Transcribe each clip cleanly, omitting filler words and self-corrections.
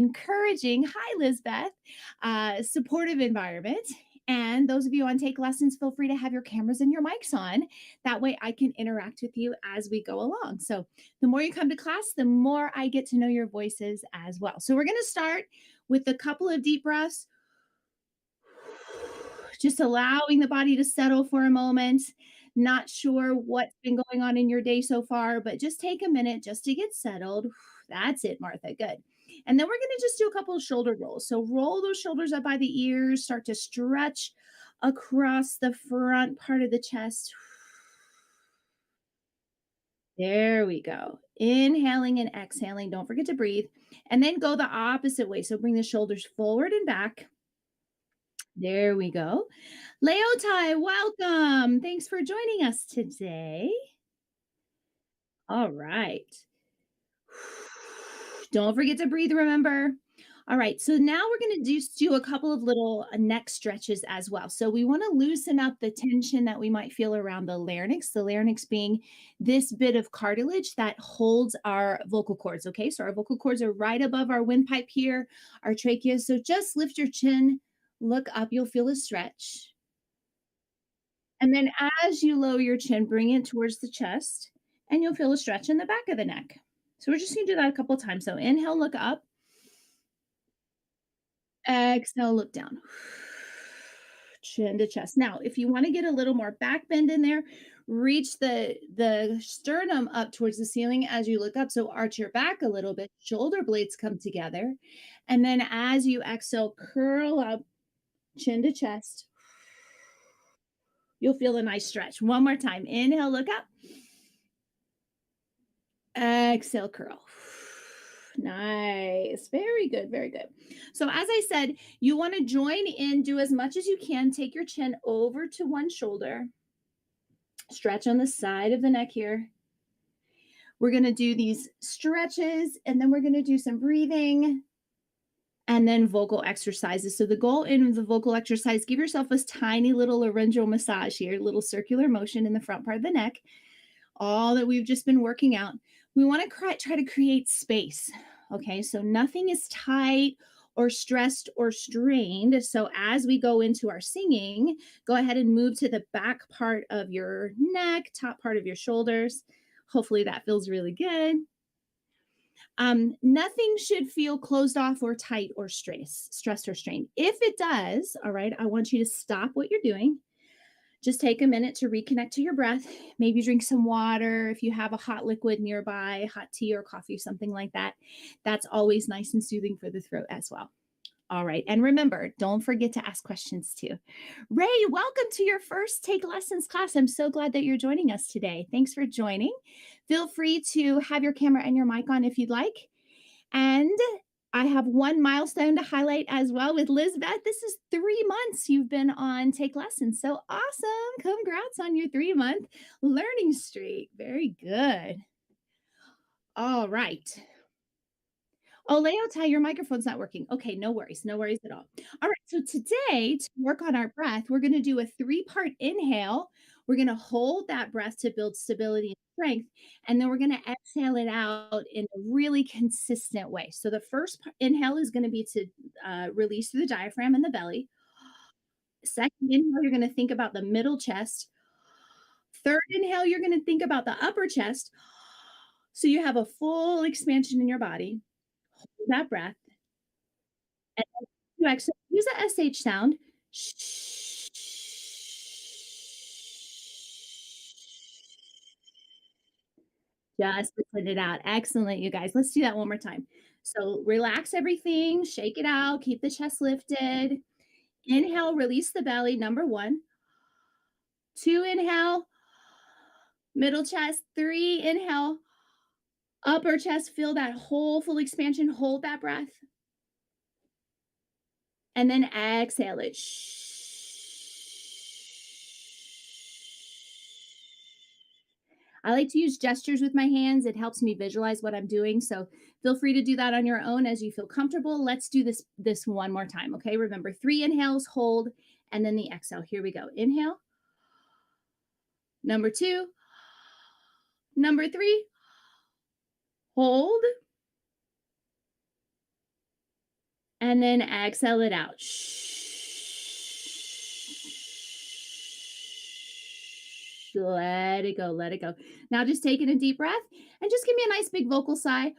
encouraging, hi, Lizbeth, supportive environment. And those of you on Take Lessons, feel free to have your cameras and your mics on. That way I can interact with you as we go along. So the more you come to class, the more I get to know your voices as well. So we're going to start with a couple of deep breaths, just allowing the body to settle for a moment. Not sure what's been going on in your day so far, but just take a minute just to get settled. That's it, Martha. Good. And then we're going to just do a couple of shoulder rolls. So roll those shoulders up by the ears, start to stretch across the front part of the chest. There we go. Inhaling and exhaling. Don't forget to breathe. And then go the opposite way. So bring the shoulders forward and back. There we go. Leotai, welcome. Thanks for joining us today. All right. Don't forget to breathe, remember. All right, so now we're going to do a couple of little neck stretches as well. So we want to loosen up the tension that we might feel around the larynx being this bit of cartilage that holds our vocal cords. Okay, so our vocal cords are right above our windpipe here, our trachea. So just lift your chin, look up, you'll feel a stretch. And then as you lower your chin, bring it towards the chest, and you'll feel a stretch in the back of the neck. So we're just going to do that a couple of times. So inhale, look up. Exhale, look down. Chin to chest. Now, if you want to get a little more back bend in there, reach the sternum up towards the ceiling as you look up. So arch your back a little bit, shoulder blades come together. And then as you exhale, curl up, chin to chest. You'll feel a nice stretch. One more time. Inhale, look up. Exhale, curl. Nice. Very good. Very good. So, as I said, you want to join in, do as much as you can. Take your chin over to one shoulder, stretch on the side of the neck here. We're going to do these stretches and then we're going to do some breathing and then vocal exercises. So, the goal in the vocal exercise, give yourself a tiny little laryngeal massage here, little circular motion in the front part of the neck. All that we've just been working out. We want to try to create space. Okay, so nothing is tight or stressed or strained. So as we go into our singing, go ahead and move to the back part of your neck, top part of your shoulders. Hopefully that feels really good. Nothing should feel closed off or tight or stressed or strained. If it does, all right, I want you to stop what you're doing. Just take a minute to reconnect to your breath. Maybe drink some water if you have a hot liquid nearby, hot tea or coffee, something like that. That's always nice and soothing for the throat as well. All right. And remember, don't forget to ask questions too. Ray, welcome to your first Take Lessons class. I'm so glad that you're joining us today. Thanks for joining. Feel free to have your camera and your mic on if you'd like. And I have one milestone to highlight as well with Lizbeth. This is 3 months you've been on Take Lessons. So awesome. Congrats on your 3-month learning streak. Very good. All right. Oh, Leota, your microphone's not working. Okay, no worries. No worries at all. All right. So today, to work on our breath, we're going to do a 3-part inhale. We're going to hold that breath to build stability and strength. And then we're going to exhale it out in a really consistent way. So the first inhale is going to be to release through the diaphragm and the belly. Second inhale, you're going to think about the middle chest. Third inhale, you're going to think about the upper chest. So you have a full expansion in your body. Hold that breath. And then you exhale, use a SH sound. Just to send it out. Excellent, you guys. Let's do that one more time. So relax everything, shake it out, keep the chest lifted. Inhale, release the belly, number 1. 2, inhale, middle chest. 3, inhale, upper chest. Feel that whole full expansion. Hold that breath. And then exhale it. I like to use gestures with my hands. It helps me visualize what I'm doing. So feel free to do that on your own as you feel comfortable. Let's do this one more time. Okay. Remember 3 inhales, hold, and then the exhale. Here we go. Inhale. Number 2. Number 3. Hold. And then exhale it out. Let it go. Let it go. Now just take in a deep breath and just give me a nice big vocal sigh.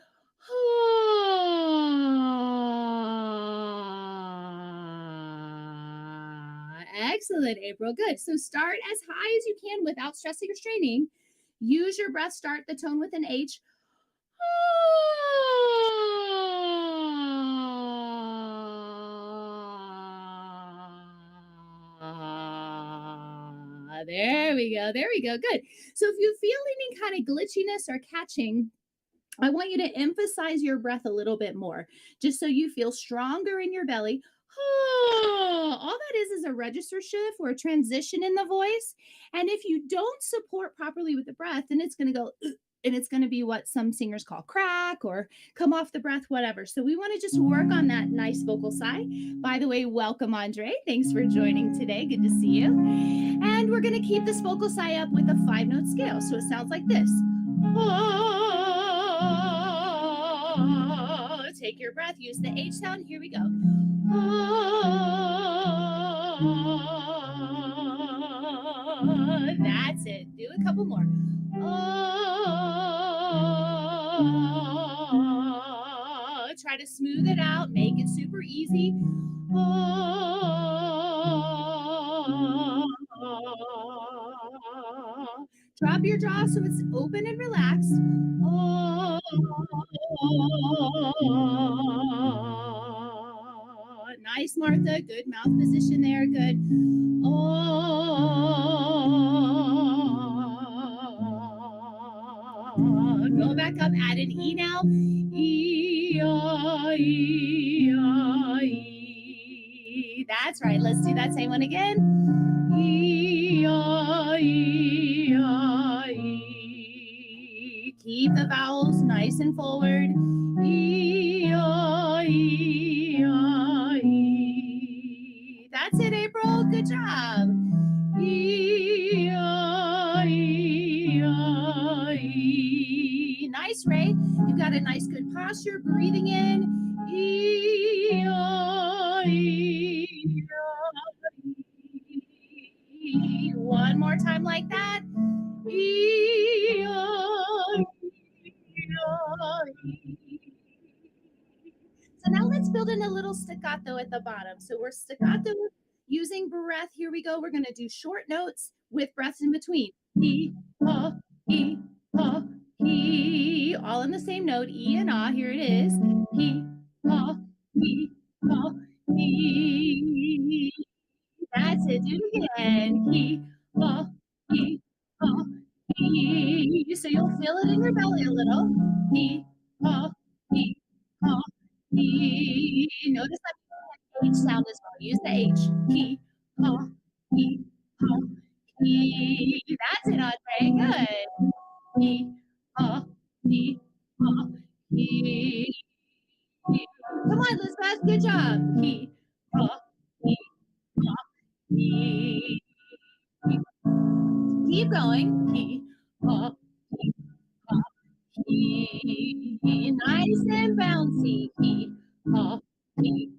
Excellent, April. Good. So start as high as you can without stressing or straining. Use your breath. Start the tone with an H. There we go. There we go. Good. So if you feel any kind of glitchiness or catching, I want you to emphasize your breath a little bit more, just so you feel stronger in your belly. All that is a register shift or a transition in the voice. And if you don't support properly with the breath, then it's going to go, and it's going to be what some singers call crack or come off the breath, whatever. So we want to just work on that nice vocal sigh. By the way, welcome, Andre. Thanks for joining today. Good to see you. And we're going to keep this vocal sigh up with a 5-note scale. So it sounds like this. Take your breath, use the H sound. Here we go. That's it. Do a couple more. Try to smooth it out, make it super easy. Drop your jaw so it's open and relaxed. Nice, Martha. Good mouth position there. Good. Go back up. Add an E now. E. That's right. Let's do that same one again. E. Keep the vowels nice and forward. E. That's it, April. Good job. E. Nice, Ray. You've got a nice, good posture. Breathing in. E. One more time like that. E. So now let's build in a little staccato at the bottom. So we're staccato using breath. Here we go. We're going to do short notes with breaths in between. E, e, e. All in the same note. E and ah. Here it is. E, e. That's it. Do it again. E, e. So you'll feel it in your belly a little. E, e, e. Notice that H sound as well. Use the H. E, e, e. That's it, Andre. Good. E, e, e. Come on, Elizabeth. Good job. E, e, e. Keep going. E, e. Nice and bouncy. E, e, e.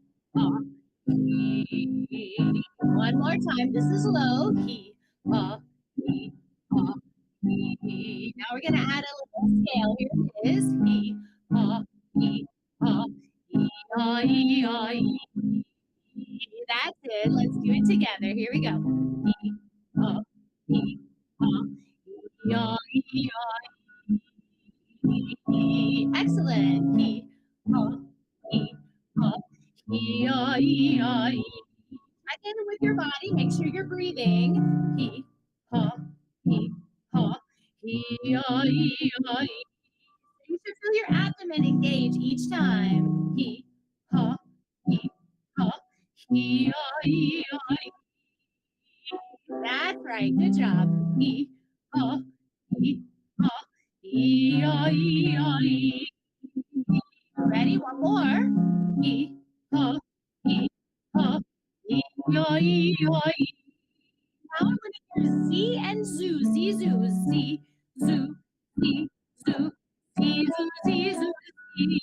One more time. This is low. E, e, e. Now we're going to add a little scale. Here it is. E, e, e, e. That's it. Let's do it together. Here we go. E, e, excellent. Check in with your body. Make sure you're breathing. You should feel your abdomen engage each time. That's right. Good job. Ready? One more. Now I'm going to hear Z and zoo. Z, zoo. Z, zoo. Z, zoo. Z, zoo. Z, zoo. Z.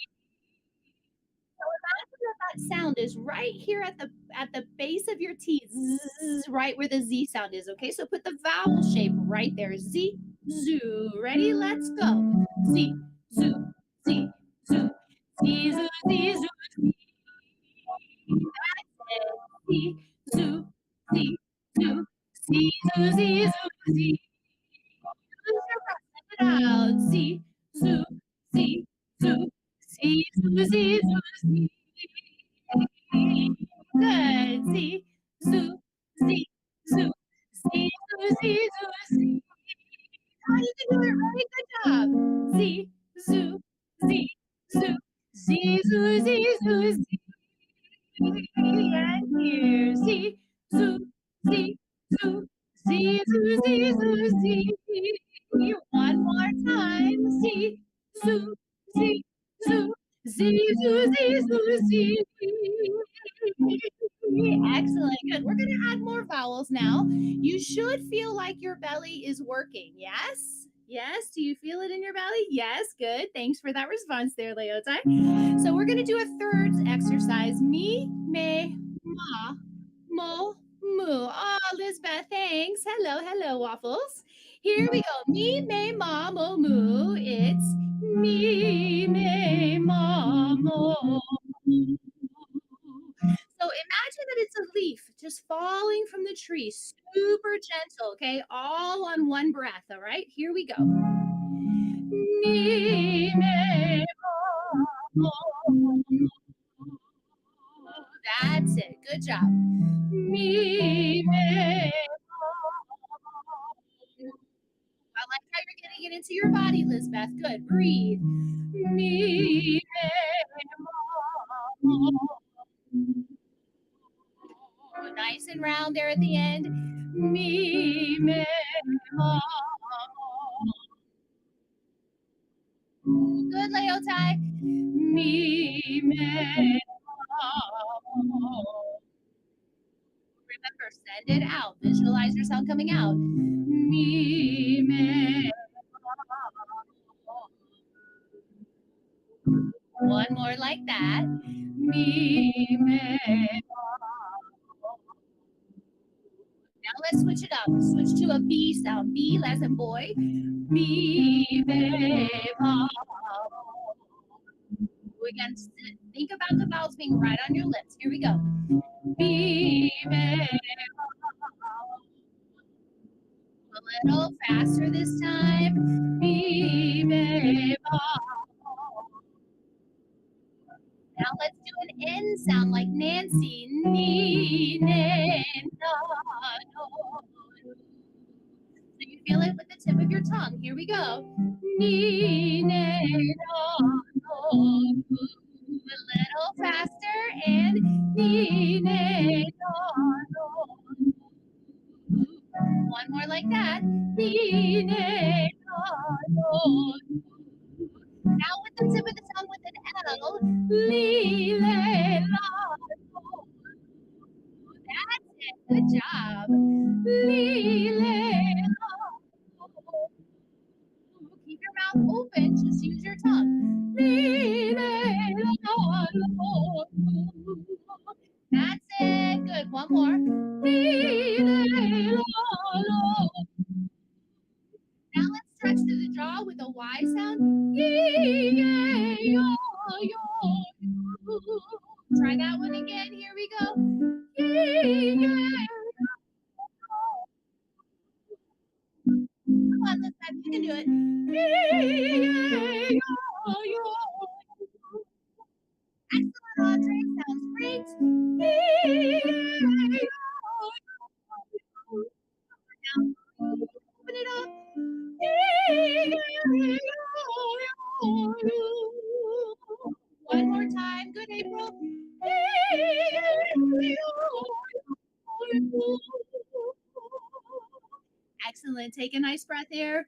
So imagine that sound is right here at the base of your teeth, zzz, right where the Z sound is. Okay, so put the vowel shape right there. Z, zoo. Ready? Let's go. Z, zoo, Z, zoo, Z, zoo, Z, zoo, Z. That's it. Z, zoo, Z, zoo, Z, zoo, Z, zoo, Z. Use your breath. Send it out. Z, zoo, Z, zoo, Z, zoo, Z, zoo, Z. Good. Z, zoo, Z, zoo, Z, zoo, Z, zoo, Z. Oh, you can do it right. Good job. Z, zoo, Z, zoo, Z, zoo, Z, zoo, Z. And here, Z, zoo, Z, zoo, Z, zoo, Z, zoo, Z. One more time. Z, zoo, Z, zoo, Z, zoo, Z, zoo, Z. Excellent. Good. We're going to add more vowels now. You should feel like your belly is working. Yes? Yes. Do you feel it in your belly? Yes. Good. Thanks for that response there, Leotai. So we're going to do a third exercise. Me, me, ma, mo, moo. Oh, Lisbeth, thanks. Hello, hello, Waffles. Here we go. Me, me, ma, mo, moo. It's me, me, ma, mo. So imagine that it's a leaf just falling from the tree, super gentle, okay? All on one breath, all right? Here we go. Me, me, mo, mo. That's it. Good job. Me, me, I like how you're getting it into your body, Lisbeth. Good. Breathe. Me, nice and round there at the end. Me, me, mo. Good, Leotai. Me, me, mo. Remember, send it out. Visualize your sound coming out. Me, me. One more like that. Me, me. Now let's switch it up. Switch to a B sound. B as in boy. B, me, ma. Again, think about the vowels being right on your lips. Here we go. B, me, a little faster this time. B, me, ma. Now let's do an N sound like Nancy. Ni, ne, na, no. So you feel it with the tip of your tongue. Here we go. Ni, ne, na, no. A little faster and ni, ne, na, no. One more like that. Ni, ne, na, no. Now with the tip of the tongue with an L. Li, le, la, lo. That's it. Good job. Li, le, la, lo. Keep your mouth open. Just use your tongue. Li, le, la, lo. That's it. Good. One more. Li, le, la, lo. Now let's stretch through the jaw with a Y sound. Try that one again. Here we go. Come on, this time you can do it. Excellent, Andre. Sounds great. Now, open it up. One more time. Good, April. Excellent. Take a nice breath here.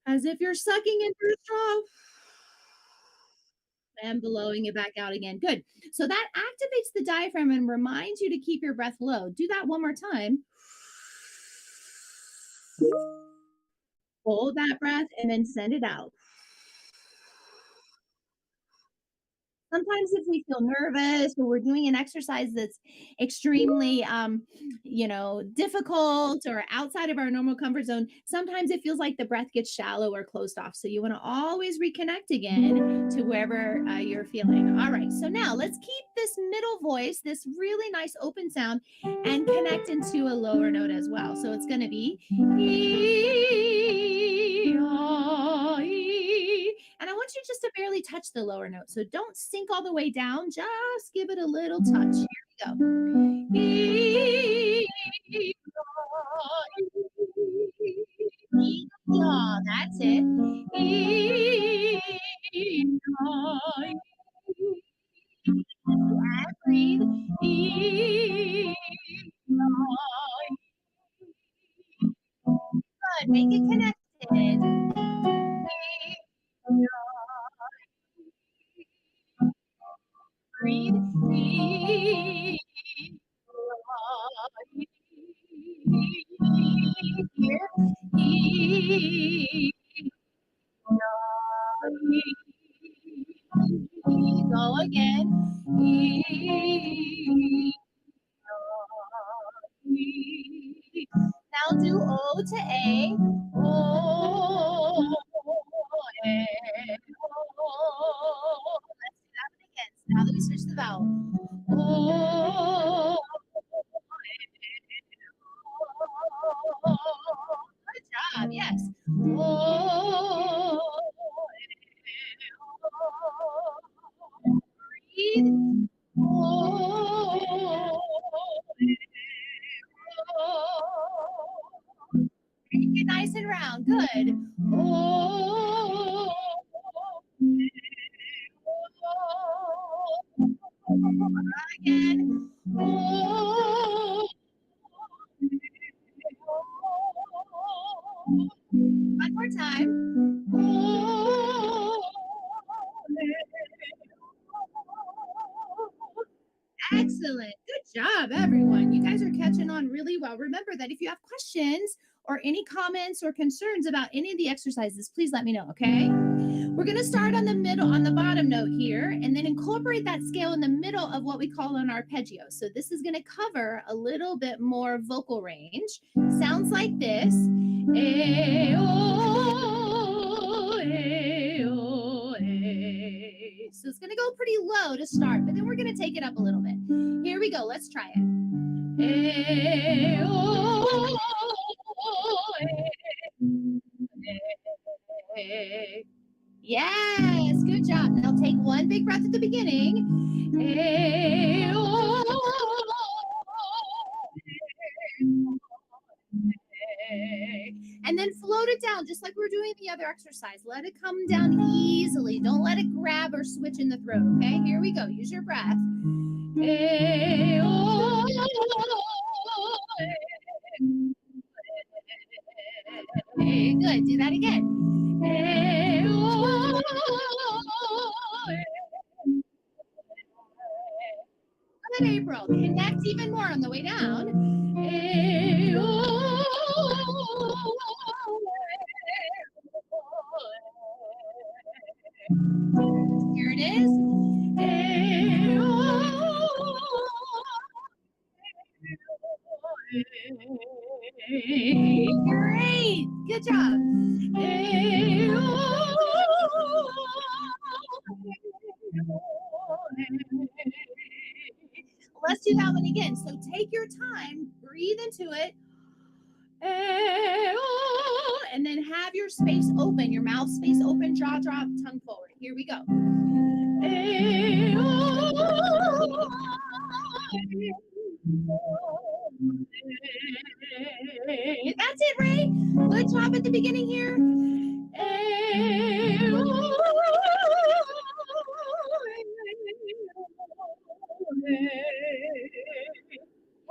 As if you're sucking in through a straw. And blowing it back out again. Good. So that activates the diaphragm and reminds you to keep your breath low. Do that one more time. Hold that breath and then send it out. Sometimes if we feel nervous or we're doing an exercise that's extremely difficult or outside of our normal comfort zone, sometimes it feels like the breath gets shallow or closed off. So you want to always reconnect again to wherever you're feeling. All right, so now let's keep this middle voice, this really nice open sound, and connect into a lower note as well. So it's going to be e, ah, e. And I want you just to barely touch the lower note. So don't sink all the way down. Just give it a little touch. Here we go. E, yeah, that's it. E, and breathe. E, good. Make it connected. Breathe. Here. Go again. Now do O to A. O, A, O. Let's do that one again. So now that we switch the vowel. O, good job. Yes. O, breathe. O, make it nice and round. Good. Oh, again. Oh, one more time. Oh, excellent. Good job, everyone. You guys are catching on really well. Remember that if you have questions or any comments or concerns about any of the exercises, please let me know, okay? We're going to start on the middle, on the bottom note here, and then incorporate that scale in the middle of what we call an arpeggio. So this is going to cover a little bit more vocal range. Sounds like this. A, o, a, o, a. So it's going to go pretty low to start, but then we're going to take it up a little bit. Here we go. Let's try it. A, o, a. Yes, good job. Now take one big breath at the beginning. And then float it down just like we're doing the other exercise. Let it come down easily. Don't let it grab or switch in the throat, okay? Here we go. Use your breath. Good. Do that again. Good, April. Connect even more on the way down. Here it is. Great. Good job. Let's do that one again. So take your time, breathe into it. And then have your space open, your mouth space open, jaw drop, tongue forward. Here we go. That's it, Ray. Good job at the beginning here.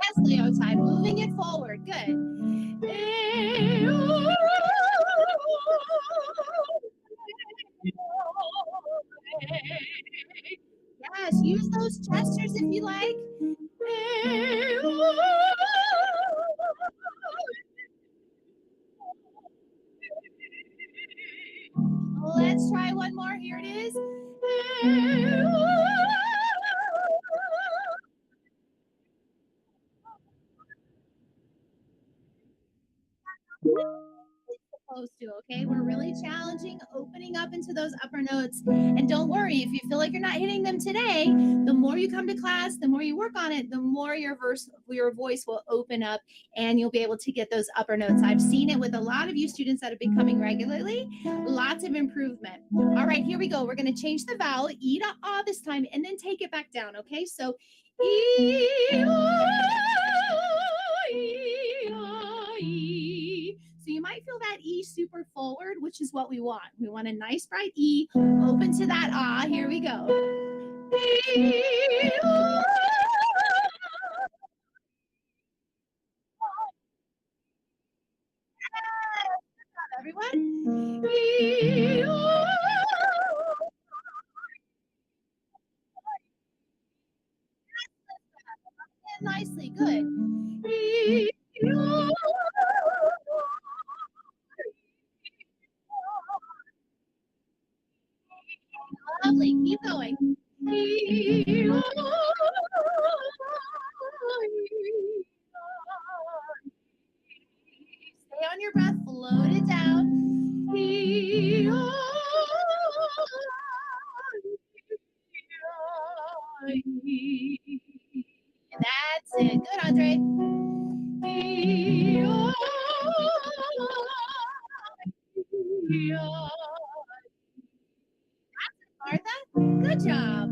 Yes, Leo time. Moving it forward. Good. Yes, use those gestures if you like. Let's try one more. Here it is. Supposed to, okay? We're really challenging opening up into those upper notes. And don't worry, if you feel like you're not hitting them today, the more you come to class, the more you work on it, the more your voice will open up and you'll be able to get those upper notes. I've seen it with a lot of you students that have been coming regularly. Lots of improvement. All right, here we go. We're going to change the vowel E to ah this time and then take it back down, okay? So E, E. So you might feel that E super forward, which is what we want. We want a nice bright E, open to that ah. Here we go. E, everyone. E, nicely, good. E, lovely, keep going. Stay on your breath, float it down. That's it. Good, Andre. Martha, good job.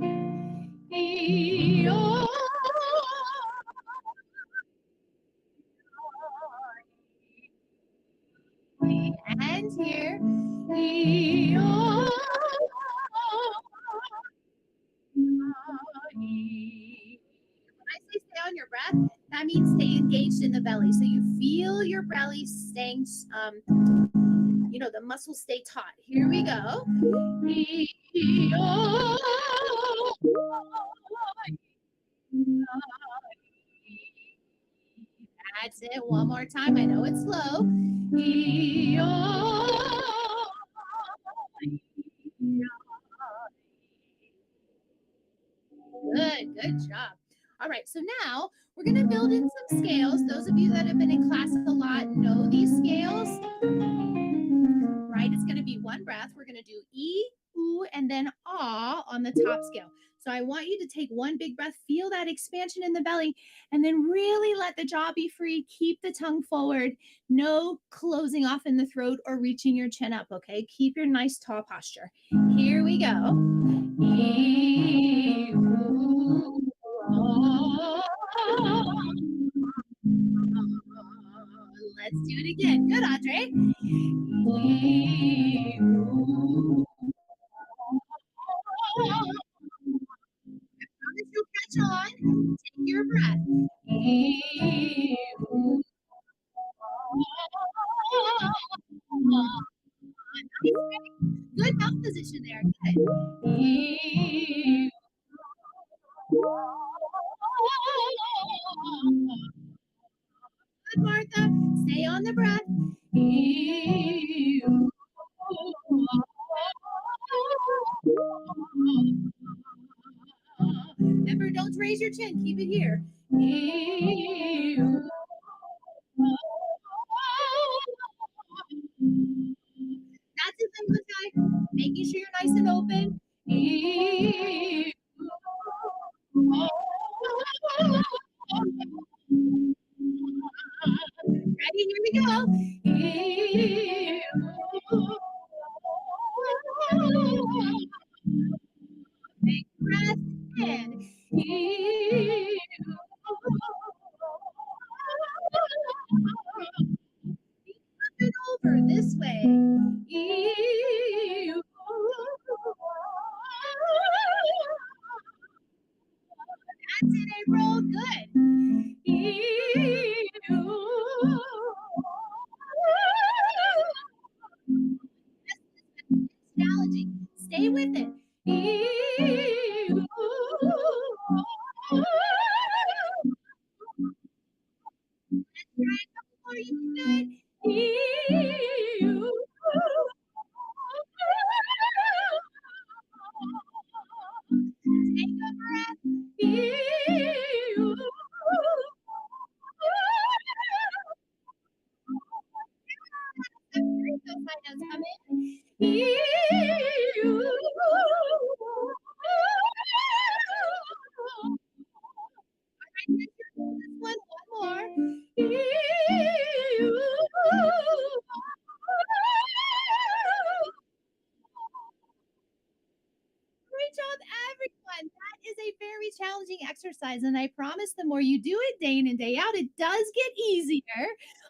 And here. When I say stay on your breath, that means stay engaged in the belly. So you feel your belly staying, the muscles stay taut. Here we go. That's it. One more time. I know it's slow. Good job. All right, so now we're going to build in some scales. Those of you that have been in class a lot know these scales, right? It's going to be one breath. We're going to do E, oo, and then ah on the top scale. So I want you to take one big breath, feel that expansion in the belly, and then really let the jaw be free. Keep the tongue forward. No closing off in the throat or reaching your chin up, okay? Keep your nice tall posture. Here we go. E, oo, ah. Let's do it again. Good, Andre. E, oo, promise you'll catch on. Take your breath. Good mouth position there. Good. Good, Martha. Stay on the breath. Remember, don't raise your chin. Keep it here. That's it, Limbo. Making sure you're nice and open. Ready? Here we go. Big breath in. Flip it over this way. That's it, April. Good. It's challenging. Stay with it. Let's try a couple more. You can do it. I did this one more. Great job, everyone. That is a very challenging exercise. And I promise the more you do it day in and day out, it does get easier.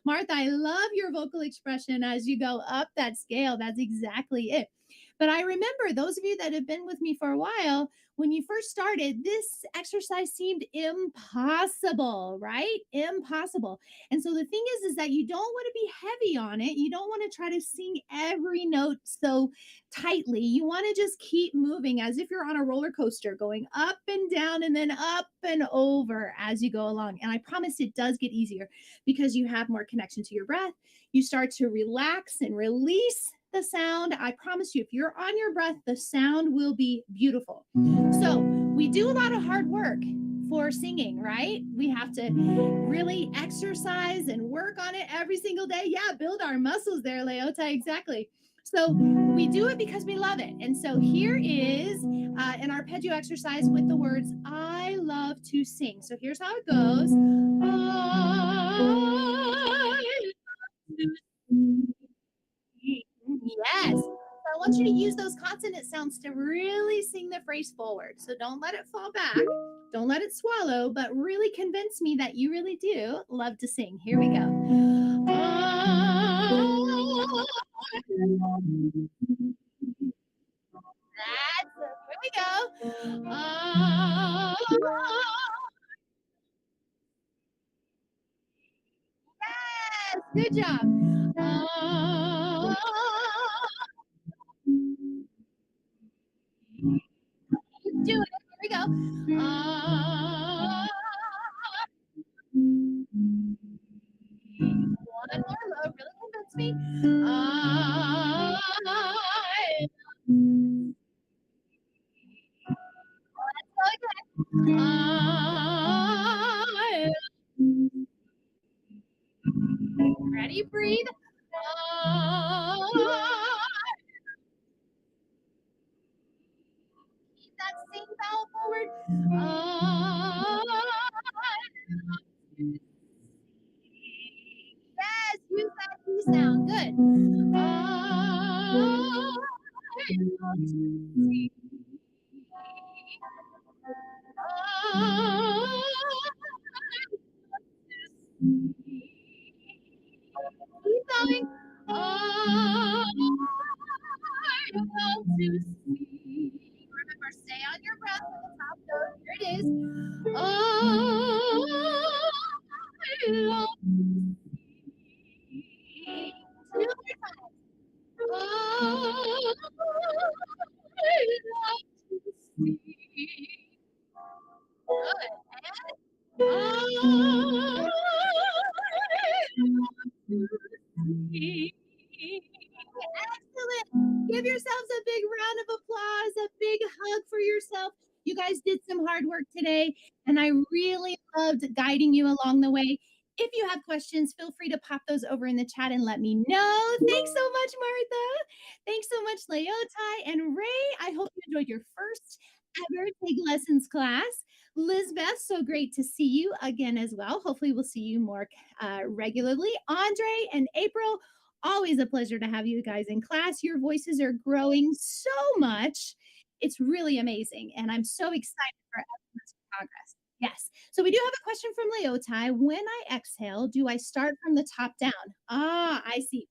Martha, I love your vocal expression as you go up that scale. That's exactly it. But I remember those of you that have been with me for a while, when you first started, this exercise seemed impossible, right? Impossible. And so the thing is that you don't want to be heavy on it. You don't want to try to sing every note so tightly. You want to just keep moving as if you're on a roller coaster, going up and down and then up and over as you go along. And I promise it does get easier because you have more connection to your breath. You start to relax and release the sound. I promise you, if you're on your breath, the sound will be beautiful. So we do a lot of hard work for singing, right? We have to really exercise and work on it every single day. Yeah, build our muscles there, Leota. Exactly. So we do it because we love it. And so here is an arpeggio exercise with the words, I love to sing. So here's how it goes. I Yes. So I want you to use those consonant sounds to really sing the phrase forward. So don't let it fall back. Don't let it swallow, but really convince me that you really do love to sing. Here we go. That's it. Here we go. Yes, good job. Keep doing it. Here we go. One more low, really convince me. I Let's go again. Ready, breathe. Keep that sing vowel forward. Yes, use that E sound. Good. Keep going. I want to see. Remember, stay on your breath for the top note. Here it is. I love see. Two more times. I love to see. Good. And I Excellent. Give yourselves a big round of applause, a big hug for yourself. You guys did some hard work today, and I really loved guiding you along the way. If you have questions, feel free to pop those over in the chat and let me know. Thanks so much, Martha. Thanks so much, Leotai and Ray. I hope you enjoyed your first ever Take Lessons class. Lizbeth, so great to see you again as well. Hopefully, we'll see you more regularly. Andre and April, always a pleasure to have you guys in class. Your voices are growing so much. It's really amazing. And I'm so excited for everyone's progress. Yes. So we do have a question from Leotai. When I exhale, do I start from the top down? Ah, I see.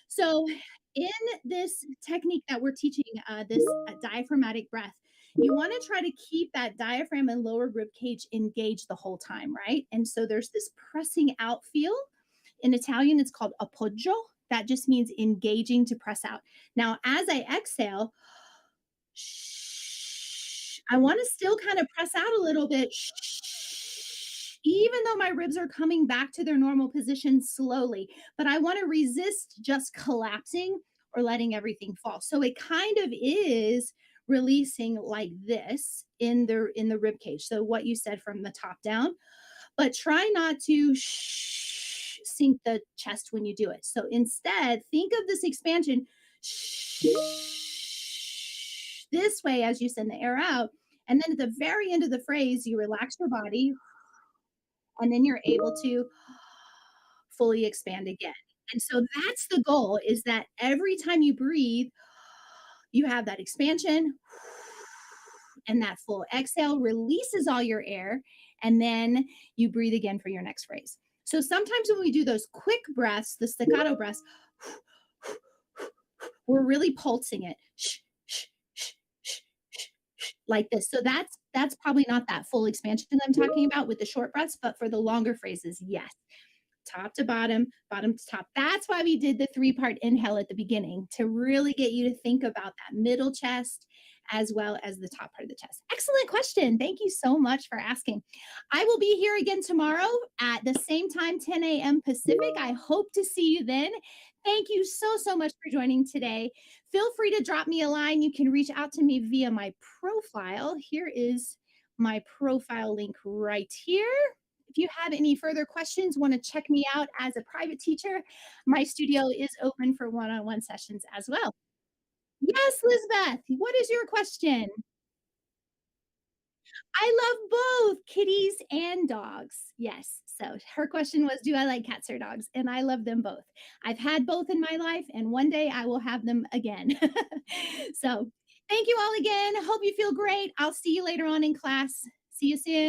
So in this technique that we're teaching, this diaphragmatic breath, you want to try to keep that diaphragm and lower rib cage engaged the whole time, right? And so there's this pressing out feel. In Italian, it's called appoggio. That just means engaging to press out. Now, as I exhale, I want to still kind of press out a little bit, even though my ribs are coming back to their normal position slowly, but I want to resist just collapsing or letting everything fall. So it kind of is releasing like this in the rib cage. So what you said from the top down, but try not to sink the chest when you do it. So instead, think of this expansion this way as you send the air out. And then at the very end of the phrase, you relax your body and then you're able to fully expand again. And so that's the goal, is that every time you breathe, you have that expansion, and that full exhale releases all your air, and then you breathe again for your next phrase. So sometimes when we do those quick breaths, the staccato breaths, we're really pulsing it like this. So that's probably not that full expansion I'm talking about with the short breaths, but for the longer phrases, yes. Top to bottom, bottom to top. That's why we did the three-part inhale at the beginning, to really get you to think about that middle chest as well as the top part of the chest. Excellent question. Thank you so much for asking. I will be here again tomorrow at the same time, 10 a.m. Pacific. I hope to see you then. Thank you so much for joining today. Feel free to drop me a line. You can reach out to me via my profile. Here is my profile link right here. If you have any further questions, want to check me out as a private teacher, my studio is open for one-on-one sessions as well. Yes, Lizbeth, what is your question? I love both kitties and dogs. Yes. So her question was, do I like cats or dogs? And I love them both. I've had both in my life, and one day I will have them again. So thank you all again. Hope you feel great. I'll see you later on in class. See you soon.